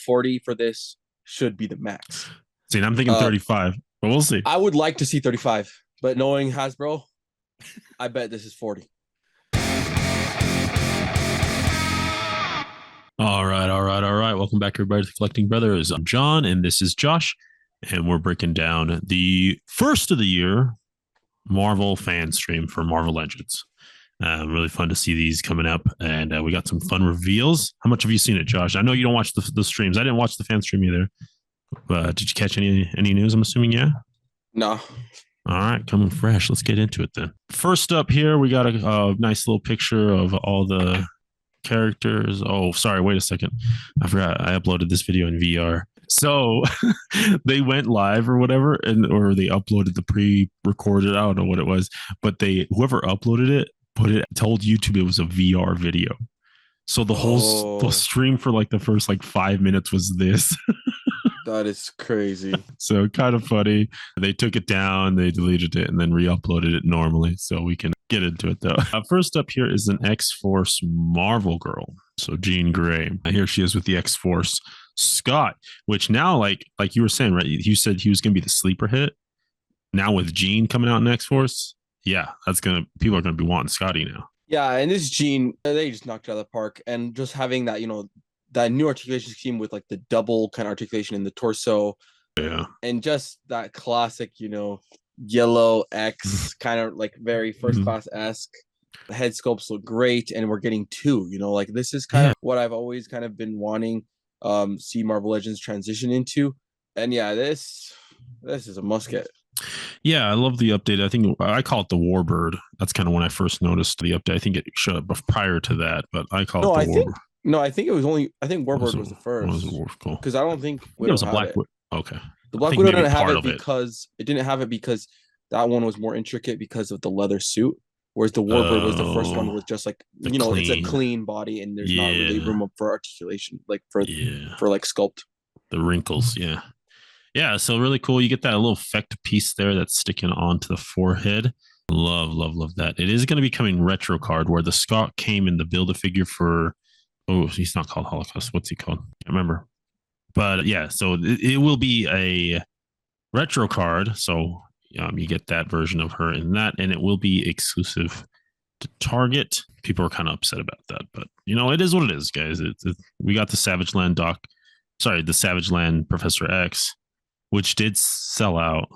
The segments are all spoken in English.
40 for this should be the max. See, I'm thinking 35, but we'll see. I would like to see 35, but knowing Hasbro, I bet this is 40. All right. Welcome back, everybody, to Collecting Brothers. I'm John, and this is Josh, and we're breaking down the first of the year Marvel Fanstream for Marvel Legends. Really fun to see these coming up, and we got some fun reveals. How much have you seen it, Josh? I know you don't watch the streams. I didn't watch the Fanstream either. But did you catch any news? I'm assuming, yeah. No. All right, coming fresh. Let's get into it then. First up here, we got a nice little picture of all the characters. Oh, sorry, wait a second. I forgot I uploaded this video in VR. So they went live or whatever, or they uploaded the pre-recorded. I don't know what it was, but whoever uploaded it told YouTube it was a VR video. So the whole stream for like the first 5 minutes was this. That is crazy. So kind of funny. They took it down, they deleted it, and then re-uploaded it normally. So we can get into it though. First up here is an X-Force Marvel girl. So Jean Grey. Here she is with the X-Force Scott, which now, like you were saying, right? You said he was going to be the sleeper hit. Now with Jean coming out in X-Force, yeah, people are going to be wanting Scotty now. Yeah, and this Jean, they just knocked it out of the park. And just having that, that new articulation scheme with the double kind of articulation in the torso. Yeah. And just that classic, yellow X kind of very first class-esque. The head sculpts look great, and we're getting two, this is kind of what I've always kind of been wanting see Marvel Legends transition into. And yeah, this is a must get. Yeah, I love the update. I think I call it the Warbird. That's kind of when I first noticed the update. I think it showed up prior to that, but I call it the Warbird. I think Warbird was the first. Was cool. Because I don't think Widow was a Black Widow. Okay. The Black Widow didn't have it because it didn't have it because that one was more intricate because of the leather suit. Whereas the Warbird was the first one with just it's a clean body and there's not really room up for articulation, for sculpt. The wrinkles, yeah. Yeah, so really cool. You get that little effect piece there that's sticking onto the forehead. Love that. It is going to be coming retro card where the Scott came in the Build-A-Figure for, he's not called Holocaust. What's he called? I can't remember. But yeah, so it will be a retro card. So you get that version of her in that, and it will be exclusive to Target. People are kind of upset about that, but it is what it is, guys. We got the Savage Land the Savage Land Professor X, which did sell out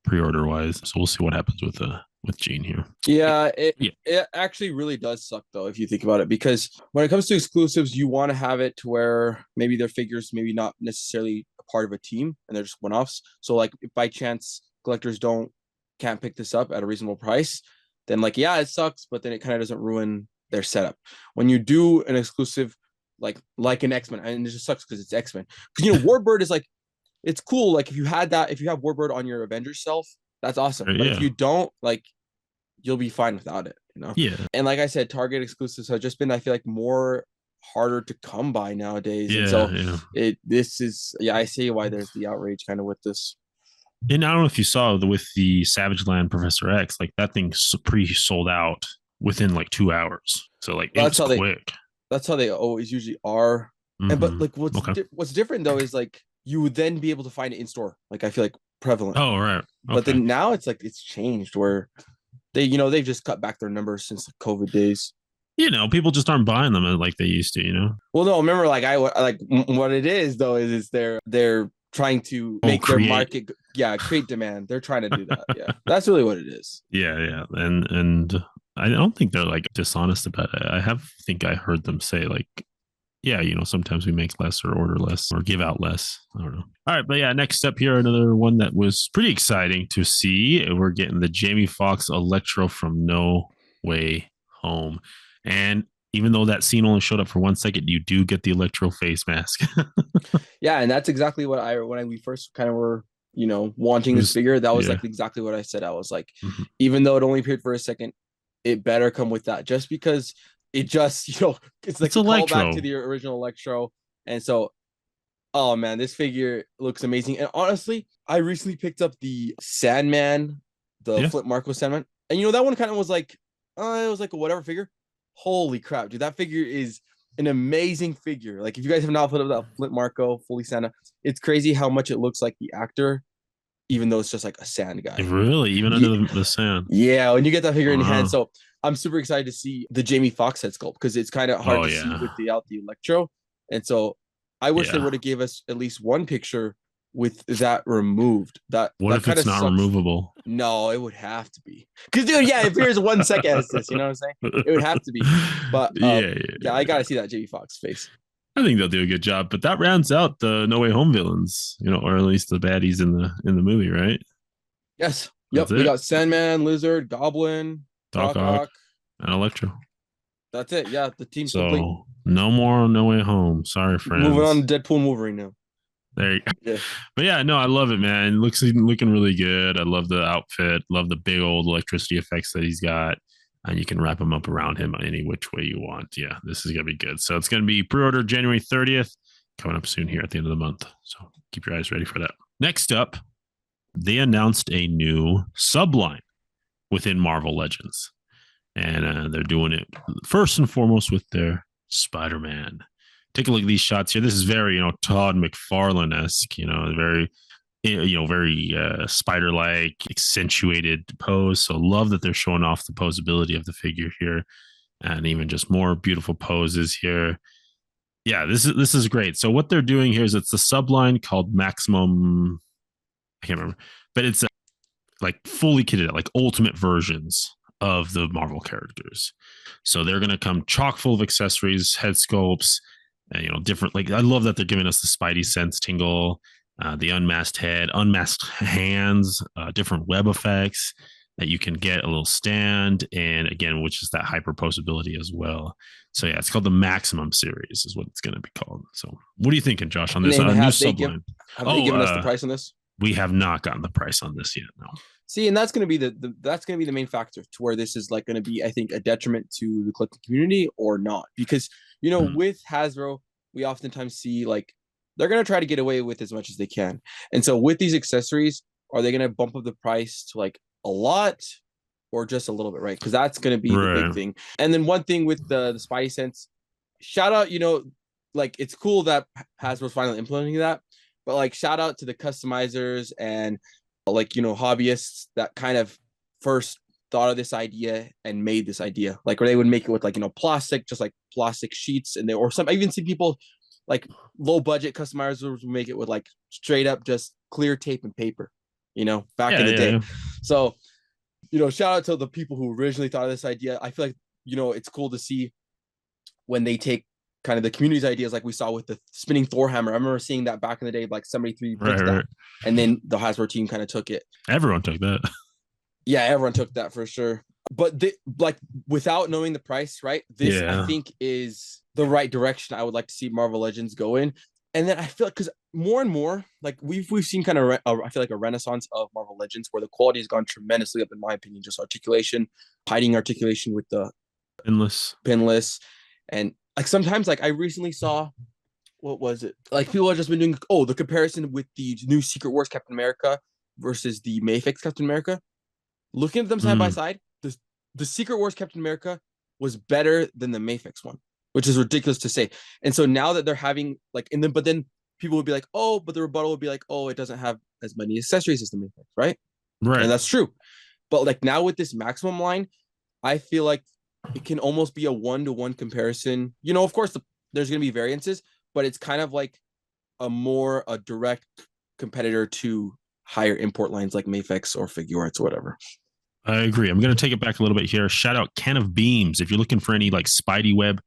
pre-order wise. So we'll see what happens with Jean here. Yeah, it actually really does suck though, if you think about it, because when it comes to exclusives, you want to have it to where maybe their figures maybe not necessarily a part of a team and they're just one-offs. So if by chance collectors can't pick this up at a reasonable price, then it sucks, but then it kind of doesn't ruin their setup. When you do an exclusive like an X-Men, and it just sucks because it's X-Men. Because Warbird is it's cool. If you have Warbird on your Avengers self, that's awesome. But if you don't, you'll be fine without it, Yeah. And like I said, Target exclusives have just been, I feel more harder to come by nowadays. Yeah. And so this is, I see why there's the outrage kind of with this. And I don't know if you saw with the Savage Land Professor X, that thing's pre-sold out within 2 hours. So it was quick. That's how they always usually are. Mm-hmm. And but what's different though is you would then be able to find it in store. I feel prevalent. Oh, right. Okay. But then now it's it's changed where they've just cut back their numbers since the COVID days. People just aren't buying them like they used to, Well, no, remember what it is though is they're trying to make their market create demand. They're trying to do that. Yeah. That's really what it is. Yeah. And I don't think they're dishonest about it. I think I heard them say sometimes we make less or order less or give out less. I don't know. All right. But yeah, next up here, another one that was pretty exciting to see. We're getting the Jamie Foxx Electro from No Way Home. And even though that scene only showed up for 1 second, you do get the Electro face mask. Yeah. And that's exactly what when we first kind of were, wanting this figure, that was exactly what I said. I was even though it only appeared for a second, it better come with that, just because it just, it's a callback to the original Electro. And so, oh man, this figure looks amazing. And honestly, I recently picked up the Sandman, Flip Marco Sandman. And that one kind of was it was a whatever figure. Holy crap, dude, that figure is an amazing figure. Like if you guys have not put up that Flint Marco fully Santa, it's crazy how much it looks like the actor, even though it's just like a sand guy. Really, even Yeah, under the sand. yeah. When you get that figure in your hand, Uh-huh. so I'm super excited to see the Jamie Foxx head sculpt because it's kind of hard Oh to see yeah, without the Electro, and so I wish they yeah. would have gave us at least one picture with that removed. What That if kind it's of not sucks. removable? No, it would have to be. Because dude, yeah, if there's 1 second assist, you know what I'm saying? It would have to be. But Yeah, yeah, I yeah. gotta see that Jamie Foxx face. I think they'll do a good job, but that rounds out the No Way Home villains, or at least the baddies in the movie, right? Yes. That's Yep. We it. got Sandman, Lizard, Goblin, Doc Doc Ock Ock. and Electro. That's it. Yeah, the team's complete. So no more No Way Home. Sorry, Moving on friends. to Deadpool and Wolverine now. There you go. Yeah. But yeah, no, I love it, man. It looks looking really good. I love the outfit. Love the big old electricity effects that he's got. And you can wrap them up around him any which way you want. Yeah, this is gonna be good. So it's gonna be pre-order January 30th, coming up soon here at the end of the month. So keep your eyes ready for that. Next up, they announced a new subline within Marvel Legends, and they're doing it first and foremost with their Spider-Man. Take a look at these shots here. This is very, Todd McFarlane-esque, very, very spider-like, accentuated pose. So love that they're showing off the posability of the figure here, and even just more beautiful poses here. Yeah, this is great. So what they're doing here is it's a subline called Maximum. I can't remember, but it's like fully kitted out, like ultimate versions of the Marvel characters. So they're going to come chock full of accessories, head sculpts, and, different. Like I love that they're giving us the Spidey sense tingle, the unmasked head, unmasked hands, different web effects that you can get a little stand, and again, which is that hyper posability as well. So yeah, it's called the Maximum series, is what it's going to be called. So what are you thinking, Josh, on this And new have subline? they given us the price on this? We have not gotten the price on this yet. No. See, and that's going to be that's going to be the main factor to where this is like going to be, I think, a detriment to the collecting community or not, because with Hasbro, we oftentimes see like they're going to try to get away with as much as they can, and so with these accessories, are they going to bump up the price to like a lot or just a little bit, right? Because that's going to be the big thing. And then one thing with the Spidey sense, shout out, like it's cool that Hasbro's finally implementing that, but like shout out to the customizers and like hobbyists that kind of first thought of this idea and made this idea, like where they would make it with like plastic, just like plastic sheets, and or some I even see people like low budget customizers would make it with like straight up just clear tape and paper, back in the day. So shout out to the people who originally thought of this idea. I feel like it's cool to see when they take kind of the community's ideas, like we saw with the spinning Thor hammer. I remember seeing that back in the day, like somebody pitched that, and then the Hasbro team kind of took it. Everyone took that. Yeah, everyone took that for sure. But like without knowing the price, right? This I think is the right direction I would like to see Marvel Legends go in. And then I feel like because more and more, like we've seen kind of I feel like a renaissance of Marvel Legends where the quality has gone tremendously up, in my opinion. Just articulation, hiding articulation with the pinless, and like sometimes, like I recently saw, what was it? Like people have just been doing the comparison with the new Secret Wars Captain America versus the Mayfix Captain America. Looking at them side by side, the Secret Wars Captain America was better than the Mayfix one, which is ridiculous to say. And so now that they're having like, but then people would be like, but the rebuttal would be like, it doesn't have as many accessories as the Mayfix, right? Right. And that's true. But like now with this Maximum line, I feel like it can almost be a 1-to-1 comparison. Of course, there's going to be variances, but it's kind of like a direct competitor to higher import lines like Mayfix or Figuarts or whatever. I agree. I'm going to take it back a little bit here. Shout out Ken of Beams. If you're looking for any like Spidey web,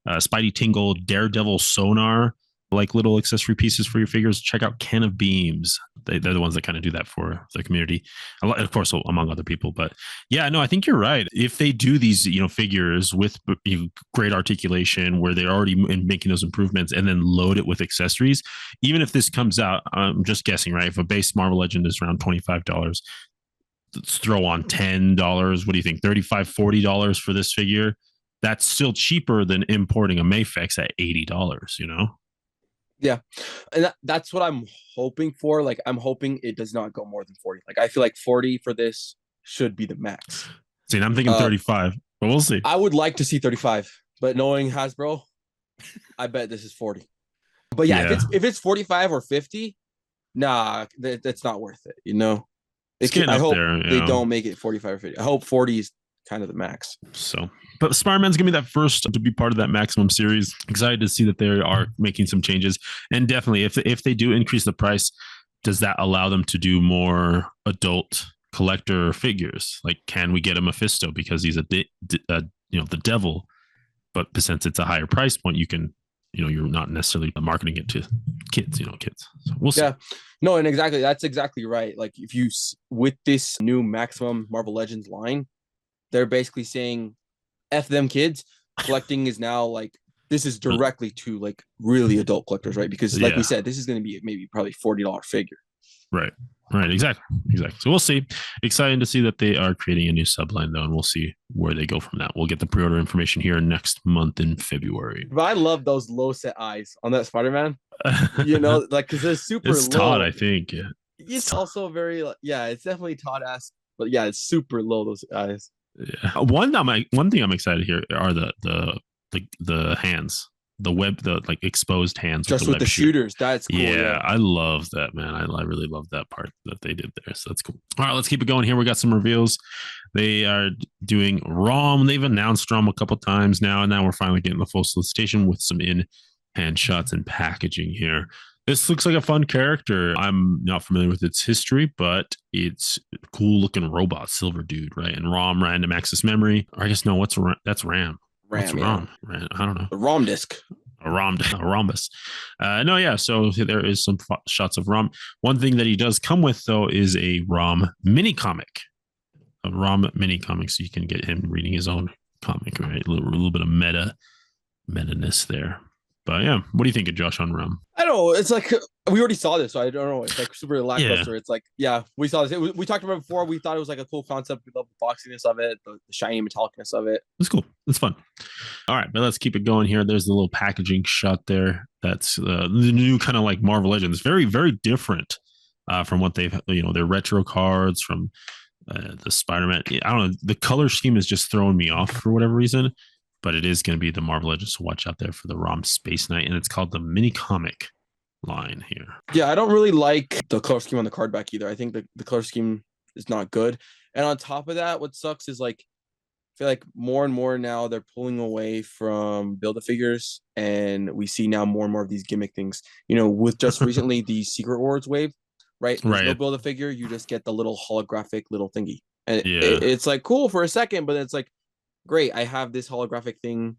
Spidey tingle, Daredevil sonar, like little accessory pieces for your figures, check out Ken of Beams. They're the ones that kind of do that for the community, of course, among other people. But yeah, no, I think you're right. If they do these, figures with great articulation where they're already making those improvements and then load it with accessories, even if this comes out, I'm just guessing, right? If a base Marvel Legend is around $25, let's throw on $10. What do you think? $35, $40 for this figure? That's still cheaper than importing a Mayfix at $80, Yeah. And that's what I'm hoping for. Like, I'm hoping it does not go more than 40. Like, I feel like 40 for this should be the max. See, I'm thinking 35, but we'll see. I would like to see 35, but knowing Hasbro, I bet this is 40. But yeah, Yeah, if it's 45 or 50, nah, that's not worth it. it's getting I up hope there. they don't make it 45 or 50. I hope 40 is kind of the max. So, but Spider-Man's gonna be that first to be part of that maximum series. Excited to see that they are making some changes, and definitely if they do increase the price, does that allow them to do more adult collector figures? Like, can we get a Mephisto because he's the devil, but since it's a higher price point, you can, you're not necessarily marketing it to kids. So we'll see. Yeah, no, and exactly that's exactly right. Like if you with this new Maximum Marvel Legends line, they're basically saying, "F them kids." Collecting is now like this is directly to like really adult collectors, right? Because like we said, this is going to be maybe probably $40 figure. Right, exactly. So we'll see. Exciting to see that they are creating a new subline though, and we'll see where they go from that. We'll get the pre-order information here next month in February. But I love those low set eyes on that Spider-Man. Like because they're super it's low. Todd, I think. It's also very it's definitely Todd-esque, but yeah, it's super low those eyes. Yeah. One thing I'm excited here are the hands, the web, the like exposed hands, just with the shooters. That's cool. Yeah, I love that, man. I really love that part that they did there. So that's cool. All right, let's keep it going here. We got some reveals. They are doing ROM. They've announced ROM a couple times now, and now we're finally getting the full solicitation with some in-hand shots and packaging here. This looks like a fun character. I'm not familiar with its history, but it's a cool looking robot, silver dude, right? And ROM, random access memory. Or I guess no, that's RAM. What's ROM? I don't know. The ROM disk. A rhombus. No, yeah. So there is some shots of ROM. One thing that he does come with though is a ROM mini comic. A ROM mini comic, so you can get him reading his own comic, right? A little bit of meta-ness there. But yeah, what do you think of Josh on ROM? I don't know. It's like we already saw this, so I don't know. It's like super lackluster. Yeah. It's like, yeah, we saw this. We talked about it before. We thought it was like a cool concept. We love the foxiness of it, the shiny metallicness of it. It's cool. It's fun. All right, but let's keep it going here. There's the little packaging shot there. That's the new kind of like Marvel Legends. Very, very different from what they've, their retro cards from the Spider-Man. I don't know. The color scheme is just throwing me off for whatever reason. But it is going to be the Marvel Legends, so watch out there for the ROM Space Knight, and it's called the mini comic line here. Yeah, I don't really like the color scheme on the card back either. I think the color scheme is not good. And on top of that, what sucks is like I feel like more and more now they're pulling away from Build-A-Figures, and we see now more and more of these gimmick things. With just recently the Secret Wars wave, right? There's no Build-A-Figure, you just get the little holographic little thingy. And it's like cool for a second, but it's like, great, I have this holographic thing,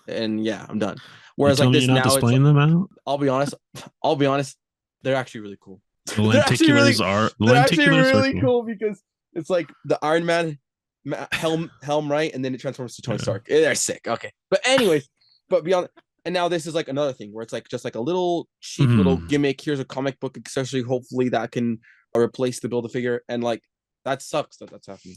and yeah, I'm done. Whereas like this now, displaying them out. I'll be honest, they're actually really cool. The lenticulars they're actually really cool because it's like the Iron Man helm, right, and then it transforms to Tony Stark. They're sick. Okay, but anyways, but beyond, and now this is like another thing where it's like just like a little cheap little gimmick. Here's a comic book accessory. Hopefully that can replace the Build-A-Figure, and like. That sucks that's happening.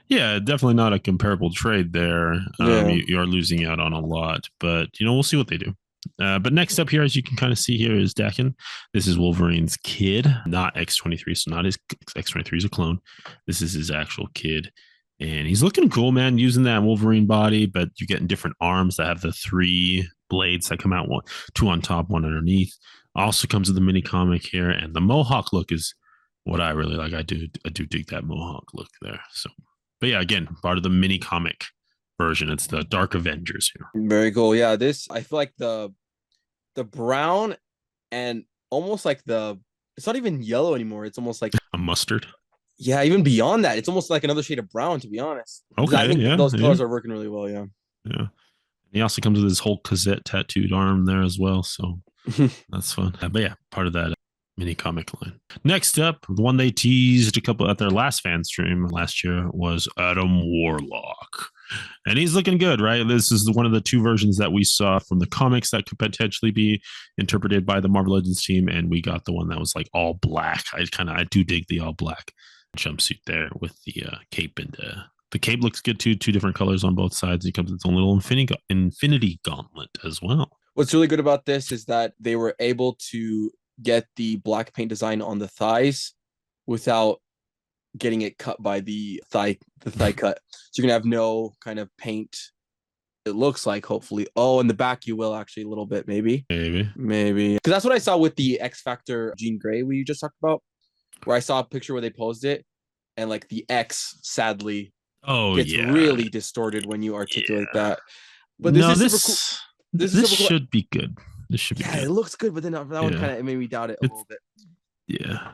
Yeah, definitely not a comparable trade there. You are losing out on a lot, but we'll see what they do. But next up here, as you can kind of see here, is Dakin. This is Wolverine's kid, not X-23. So not his X-23 is a clone. This is his actual kid. And he's looking cool, man, using that Wolverine body, but you're getting different arms that have the 3 blades that come out, 2 on top, 1 underneath. Also comes with the mini comic here. And the Mohawk look is what I really like. I do dig that Mohawk look there. So, but yeah, again, part of the mini comic version. It's the Dark Avengers here. Very cool. Yeah, this I feel like the brown and almost like it's not even yellow anymore. It's almost like a mustard. Yeah, even beyond that, it's almost like another shade of brown, to be honest. Okay, I think those colors are working really well. Yeah. Yeah. He also comes with his whole cassette tattooed arm there as well. So that's fun. But yeah, part of that mini comic line. Next up, the one they teased a couple at their last fan stream last year was Adam Warlock. And he's looking good, right? This is one of the 2 versions that we saw from the comics that could potentially be interpreted by the Marvel Legends team. And we got the one that was like all black. I do dig the all black jumpsuit there with the cape, and the cape looks good too. 2 different colors on both sides. It comes with its own little infinity gauntlet as well. What's really good about this is that they were able to get the black paint design on the thighs without getting it cut by the thigh cut. So you can have no kind of paint It looks like, hopefully. Oh, in the back you will actually a little bit, maybe. Maybe. Because that's what I saw with the X Factor Jean Grey we just talked about, where I saw a picture where they posed it, and like the X sadly gets really distorted when you articulate that. But this is super cool. This should be good. This should be good. It looks good, but then that one kind of made me doubt it a little bit. Yeah.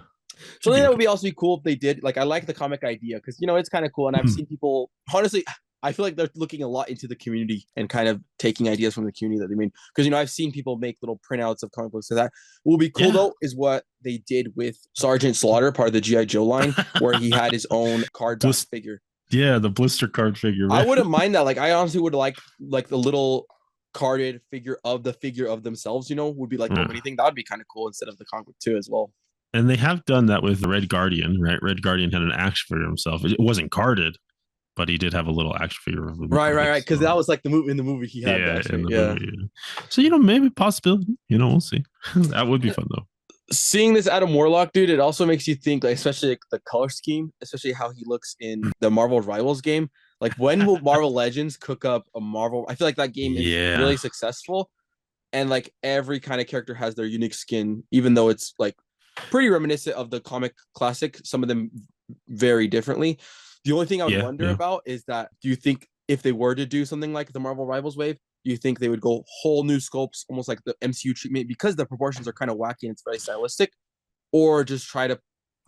Something that would be also be cool if they did. Like, I like the comic idea because, you know, it's kind of cool. And I've seen people, honestly, I feel like they're looking a lot into the community and kind of taking ideas from the community that they mean. Because, you know, I've seen people make little printouts of comic books. So that will be cool, though, is what they did with Sergeant Slaughter, part of the G.I. Joe line, where he had his own card figure. Yeah, the blister card figure. Man. I wouldn't mind that. Like, I honestly would like the little carded figure of themselves, you know, would be like the anything. That would be kind of cool instead of the comic book too as well. And they have done that with the Red Guardian, right? Red Guardian had an action figure himself. It wasn't carded, but he did have a little action figure of him. Right. Because that was like the movie in the movie he had. Movie. So, you know, maybe possibility. You know, we'll see. That would be fun though. Seeing this Adam Warlock, dude, it also makes you think, like, especially like the color scheme, especially how he looks in the Marvel Rivals game. Like, when will Marvel Legends cook up a Marvel? I feel like that game is really successful, and like every kind of character has their unique skin, even though it's like pretty reminiscent of the comic classic. Some of them vary differently. The only thing I would wonder about is that, do you think if they were to do something like the Marvel Rivals wave, do you think they would go whole new sculpts, almost like the MCU treatment, because the proportions are kind of wacky and it's very stylistic, or just try to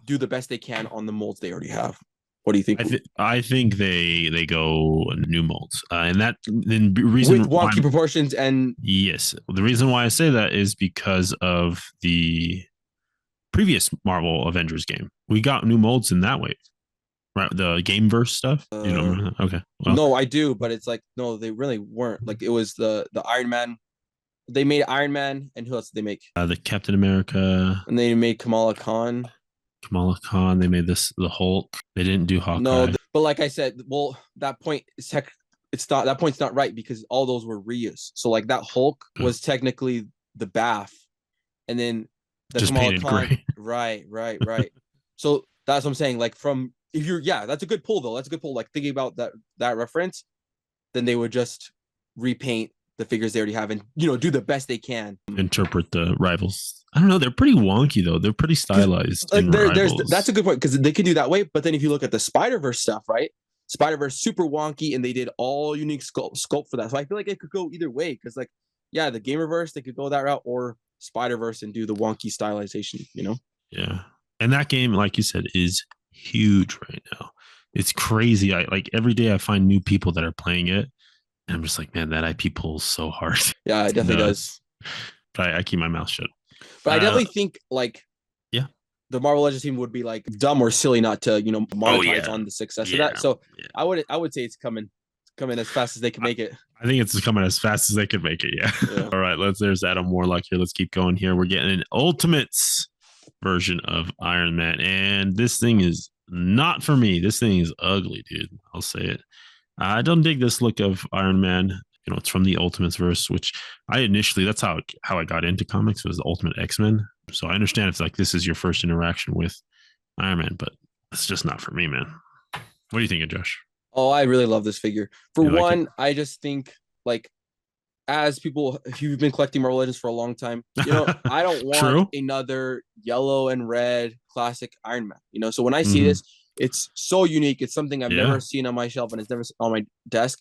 do the best they can on the molds they already have? What do you think? I think they go new molds, and that then reason with wonky proportions. And yes, the reason why I say that is because of the previous Marvel Avengers game. We got new molds in that wave, right? The Gameverse stuff. You don't remember that? Okay. Well, no, I do, but it's like, no, they really weren't. Like, it was the Iron Man. They made Iron Man, and who else did they make? The Captain America, and they made Kamala Khan. They made the Hulk. They didn't do Hawkeye. No, but like I said, well, that point is that point's not right, because all those were reuse. So like that Hulk was technically the Bath, and then the just Kamala painted Khan, gray. Right. So that's what I'm saying. Like, from, if you're, that's a good pull though. That's a good pull. Like, thinking about that reference, then they would just repaint the figures they already have and, you know, do the best they can. Interpret the Rivals. I don't know. They're pretty wonky though. They're pretty stylized. Like, that's a good point, because they can do that way. But then if you look at the Spider-Verse stuff, right? Spider-Verse super wonky, and they did all unique sculpt for that. So I feel like it could go either way, because like, the Gamerverse, they could go that route, or Spider-Verse and do the wonky stylization, you know? Yeah. And that game, like you said, is huge right now. It's crazy. I like every day I find new people that are playing it, and I'm just like, man, that IP pulls so hard. Yeah, it definitely does. But I keep my mouth shut. But I definitely think, like, the Marvel Legends team would be like dumb or silly not to, you know, monetize on the success of that. So I would say it's coming as fast as they can make it. I think it's coming as fast as they can make it. Yeah. All right. There's Adam Warlock here. Let's keep going here. We're getting an Ultimates version of Iron Man, and this thing is not for me. This thing is ugly, dude. I'll say it. I don't dig this look of Iron Man. You know, it's from the Ultimates verse, which that's how I got into comics, was the Ultimate X-Men. So I understand if like this is your first interaction with Iron Man, but it's just not for me, man. What do you think of Josh? Oh, I really love this figure. For one, I just think, like, as people, if you've been collecting Marvel Legends for a long time, you know, I don't want another yellow and red classic Iron Man, you know? So when I see this, it's so unique. It's something I've never seen on my shelf, and it's never on my desk.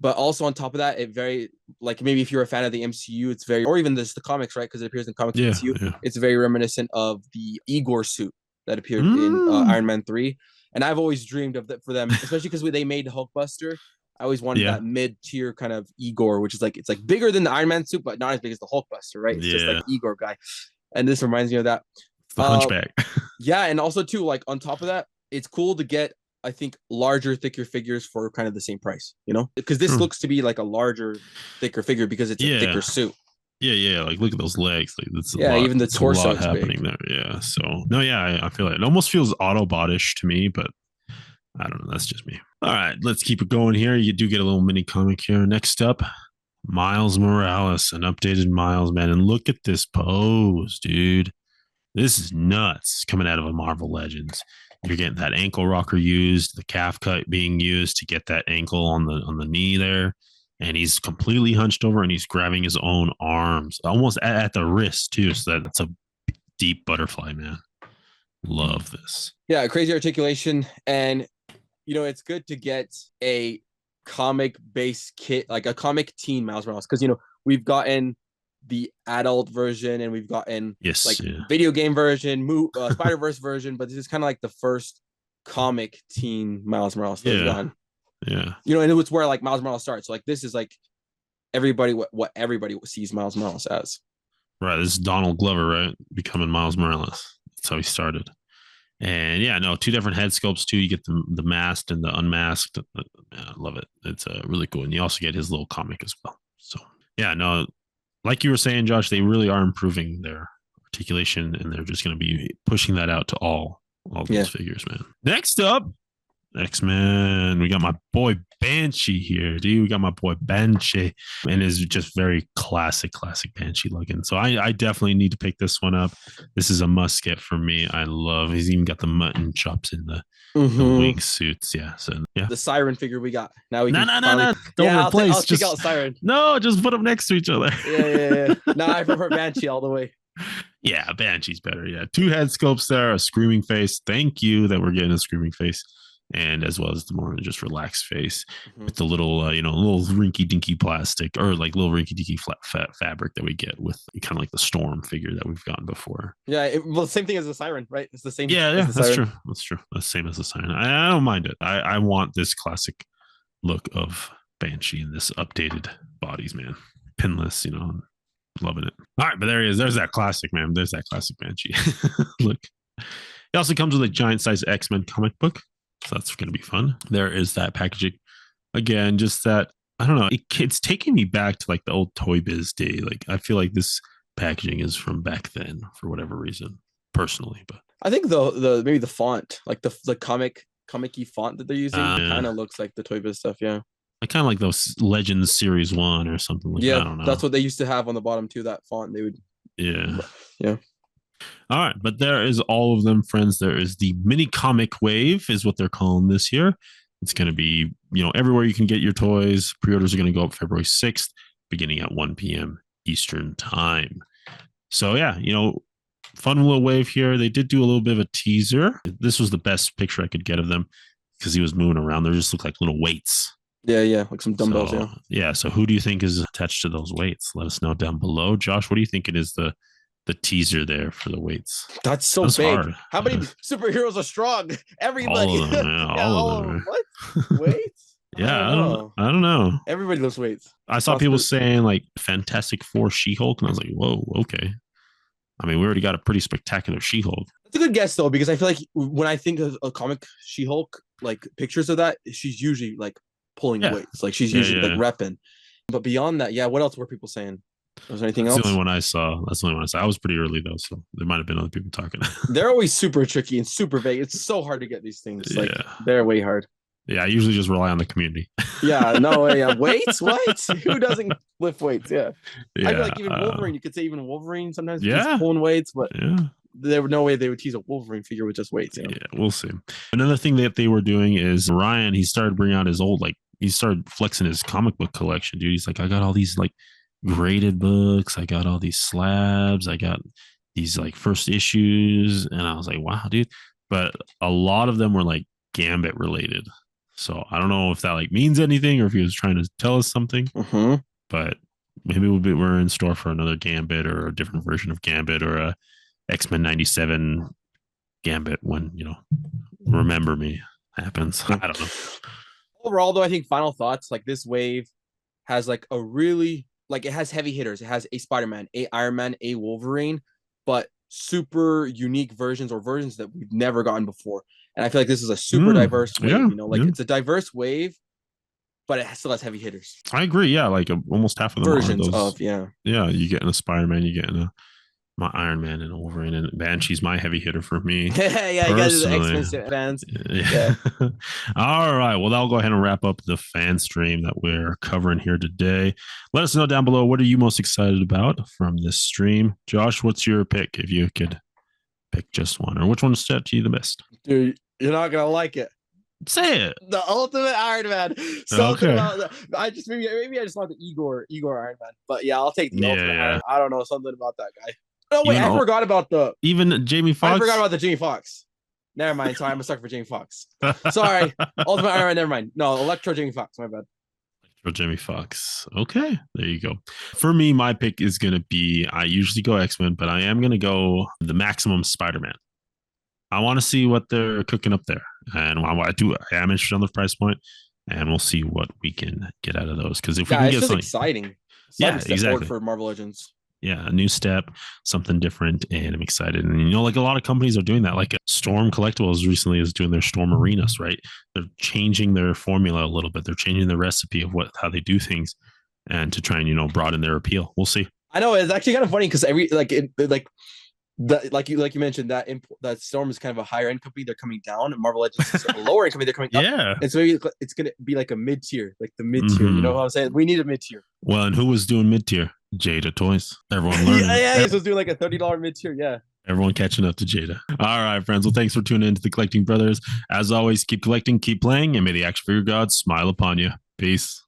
But also on top of that, it very, like, maybe if you're a fan of the MCU, it's very, or even the comics, right? Because it appears in comics MCU. It's very reminiscent of the Igor suit that appeared in Iron Man 3. And I've always dreamed of that for them, especially because they made Hulkbuster. I always wanted that mid-tier kind of Igor, which is like, it's like bigger than the Iron Man suit, but not as big as the Hulkbuster, right? It's just like Igor guy. And this reminds me of that. The Hunchback. And also too, like, on top of that, it's cool to get, I think, larger, thicker figures for kind of the same price, you know? Because this looks to be like a larger, thicker figure because it's a thicker suit. Yeah. Like, look at those legs. Like, that's even the torso is happening big. there. Yeah. So no, I feel it almost feels Autobot-ish to me, but I don't know. That's just me. All right, let's keep it going here. You do get a little mini comic here. Next up, Miles Morales, an updated Miles, man. And look at this pose, dude. This is nuts coming out of a Marvel Legends. You're getting that ankle rocker used, the calf cut being used to get that ankle on the knee there. and he's completely hunched over and he's grabbing his own arms, almost at the wrist too. So that's a deep butterfly, man. Love this. Yeah, crazy articulation, and it's good to get a comic based kit, like a comic teen Miles Morales, because we've gotten the adult version and we've gotten video game version, Spider-Verse version, but this is kind of like the first comic teen Miles Morales that we've gotten. Yeah. And it's where like Miles Morales starts. So, like this is like everybody what everybody sees Miles Morales as. Right. This is Donald Glover, right? Becoming Miles Morales. That's how he started. And yeah, no, 2 different head sculpts too. You get the masked and the unmasked. I love it. It's really cool. And you also get his little comic as well. So yeah, no, like you were saying, Josh, they really are improving their articulation, and they're just going to be pushing that out to all those figures, man. Next up, X-Men. We got my boy Banshee here, dude. We got my boy Banshee, and is just very classic Banshee looking. So I definitely need to pick this one up. This is a must get for me. I love. He's even got the mutton chops in the wing suits. Yeah. So yeah. The Siren figure we got. Now we no. Don't replace. I'll check out Siren. No, just put them next to each other. Yeah. No, I prefer Banshee all the way. Yeah, Banshee's better. Yeah, 2 head sculpts there, a screaming face. Thank you that we're getting a screaming face. And as well as the more just relaxed face with the little, little rinky dinky plastic, or like little rinky dinky fat fabric that we get with kind of like the Storm figure that we've gotten before. Yeah. Same thing as the Siren, right? It's the same. Yeah, that's true. That's true. That's the same as the Siren. I don't mind it. I want this classic look of Banshee in this updated bodies, man. Pinless, loving it. All right, but there he is. There's that classic, man. There's that classic Banshee. Look. It also comes with a giant size X-Men comic book. So that's going to be fun. There is that packaging. Again, just that, I don't know. It's taking me back to like the old Toy Biz day. Like, I feel like this packaging is from back then for whatever reason, personally. But I think the maybe the font, like the comic-y font that they're using, kind of looks like the Toy Biz stuff. Yeah. Like kind of like those Legends Series 1 or something like that. I don't know. That's what they used to have on the bottom too, that font. They would. Yeah. Yeah. All right, but there is all of them, friends. There is the mini comic wave, is what they're calling this year. It's going to be, everywhere you can get your toys. Pre-orders are going to go up February 6th, beginning at 1 p.m. Eastern time. So yeah, fun little wave here. They did do a little bit of a teaser. This was the best picture I could get of them because he was moving around. They just look like little weights. Yeah, like some dumbbells. Yeah. So who do you think is attached to those weights? Let us know down below. Josh, what do you think it is? The teaser there for the weights. That's big. Hard. How many superheroes are strong? Everybody. All of them, all of them. What? Weights? Yeah, I don't know. Everybody lifts weights. I saw people saying like Fantastic Four She-Hulk, and I was like, whoa, okay. I mean, we already got a pretty spectacular She-Hulk. That's a good guess though, because I feel like when I think of a comic She-Hulk, like pictures of that, she's usually like pulling weights. Like she's usually like repping. But beyond that, what else were people saying? Was there anything else? That's the only one I saw. I was pretty early though, so there might have been other people talking. They're always super tricky and super vague. It's so hard to get these things. Like they're way hard. Yeah, I usually just rely on the community. No way. Weights? What? Who doesn't lift weights? Yeah. I feel like even Wolverine, you could say even Wolverine sometimes pulling weights, but there was no way they would tease a Wolverine figure with just weights. Yeah, we'll see. Another thing that they were doing is Ryan, he started bringing out his old, he started flexing his comic book collection, dude. He's like, I got all these graded books, I got all these slabs, I got these first issues, and I was like, wow, dude. But a lot of them were Gambit related, so I don't know if that means anything or if he was trying to tell us something. But maybe we're in store for another Gambit or a different version of Gambit or a X-Men 97 Gambit when Remember Me happens. I don't know. Overall though, I think final thoughts, this wave has a really it has heavy hitters. It has a Spider-Man, a Iron Man, a Wolverine, but super unique versions or versions that we've never gotten before. And I feel like this is a super diverse wave. It's a diverse wave, but it still has heavy hitters. I agree. Yeah, almost half of them versions are those, of Yeah, you get in a Spider-Man, you get in my Iron Man and a Wolverine, and Banshee's my heavy hitter for me. You guys are the X-Men fans. Yeah. All right. Well, that'll go ahead and wrap up the fan stream that we're covering here today. Let us know down below, what are you most excited about from this stream? Josh, what's your pick if you could pick just one, or which one stood to you the best? Dude, you're not gonna like it. Say it. The Ultimate Iron Man. Something Okay. about that. I just maybe I just want the Igor Iron Man. But yeah, I'll take the Yeah, Ultimate Iron yeah. Man. I don't know, something about that guy. Oh wait, Even even Jamie I forgot Foxx. about the Jamie Foxx. Never mind. Sorry, I'm a sucker for Jamie Foxx. Sorry. Ultimate Iron Man, never mind. No, Electro Jamie Foxx, my bad. For Jamie Foxx. Okay, there you go. For me, my pick is going to be, I usually go X-Men, but I am going to go the Maximum Spider-Man. I want to see what they're cooking up there. And I am interested on the price point, and we'll see what we can get out of those. Because if we Yeah, can it's get just something, exciting. yeah, Step forward exactly. for Marvel Legends. Yeah, a new step, something different, and I'm excited. And you know, like a lot of companies are doing that. Like Storm Collectibles recently is doing their Storm Arenas, right? They're changing their formula a little bit. They're changing the recipe of how they do things, and to try and broaden their appeal. We'll see. I know it's actually kind of funny because like you mentioned that Storm is kind of a higher end company. They're coming down, and Marvel Legends is a lower end company. They're coming up. Yeah. And so maybe it's gonna be like a mid tier, like the mid tier. Mm-hmm. You know what I'm saying? We need a mid tier. Well, and who was doing mid tier? Jada Toys. Everyone learning. Yeah. So it's doing like a $30 mid tier. Yeah. Everyone catching up to Jada. All right, friends. Well, thanks for tuning in to the Collecting Brothers. As always, keep collecting, keep playing, and may the action figure gods smile upon you. Peace.